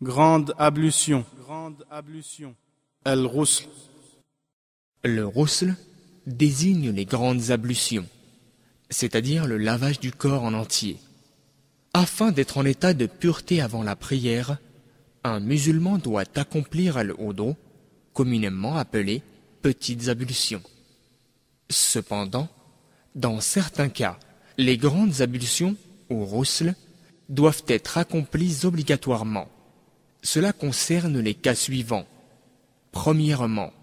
Grande ablution. Al-Ghusl. Le ghusl désigne les grandes ablutions, c'est-à-dire le lavage du corps en entier. Afin d'être en état de pureté avant la prière, un musulman doit accomplir al-wudu, communément appelé petites ablutions. Cependant, dans certains cas, les grandes ablutions, ou ghusl, doivent être accomplies obligatoirement. Cela concerne les cas suivants. Premièrement,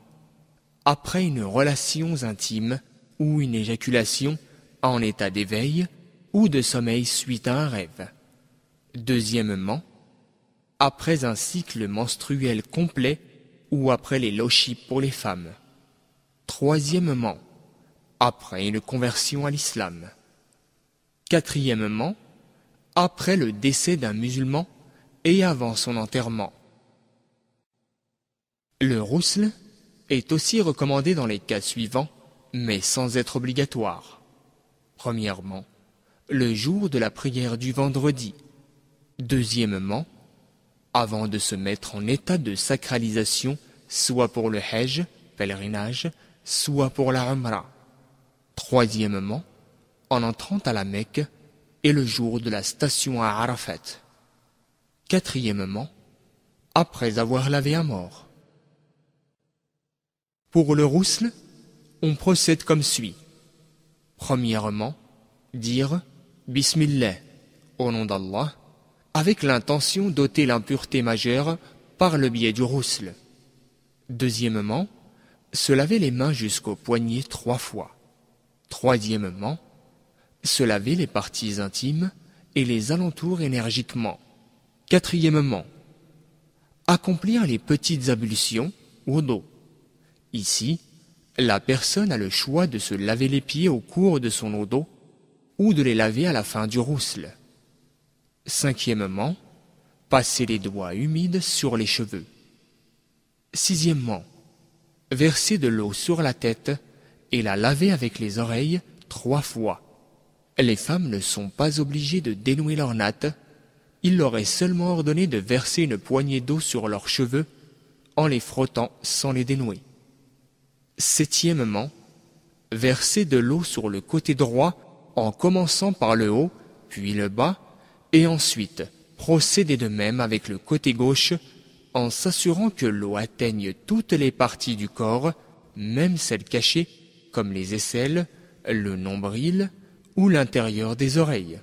après une relation intime ou une éjaculation en état d'éveil ou de sommeil suite à un rêve. Deuxièmement, après un cycle menstruel complet ou après les lochis pour les femmes. Troisièmement, après une conversion à l'islam. Quatrièmement, après le décès d'un musulman et avant son enterrement. Le ghusl est aussi recommandé dans les cas suivants, mais sans être obligatoire. Premièrement, le jour de la prière du vendredi. Deuxièmement, avant de se mettre en état de sacralisation, soit pour le hajj, pèlerinage, soit pour la umrah. Troisièmement, en entrant à la Mecque et le jour de la station à Arafat. Quatrièmement, après avoir lavé un mort. Pour le ghusl, on procède comme suit. Premièrement, dire « Bismillah » au nom d'Allah, avec l'intention d'ôter l'impureté majeure par le biais du ghusl. Deuxièmement, se laver les mains jusqu'aux poignets 3 fois. Troisièmement, se laver les parties intimes et les alentours énergiquement. Quatrièmement, accomplir les petites ablutions wudu. Ici, la personne a le choix de se laver les pieds au cours de son wudu ou de les laver à la fin du ghusl. Cinquièmement, passer les doigts humides sur les cheveux. Sixièmement, verser de l'eau sur la tête et la laver avec les oreilles 3 fois. Les femmes ne sont pas obligées de dénouer leurs nattes, il leur est seulement ordonné de verser une poignée d'eau sur leurs cheveux en les frottant sans les dénouer. Septièmement, verser de l'eau sur le côté droit en commençant par le haut, puis le bas, et ensuite procéder de même avec le côté gauche en s'assurant que l'eau atteigne toutes les parties du corps, même celles cachées comme les aisselles, le nombril ou l'intérieur des oreilles.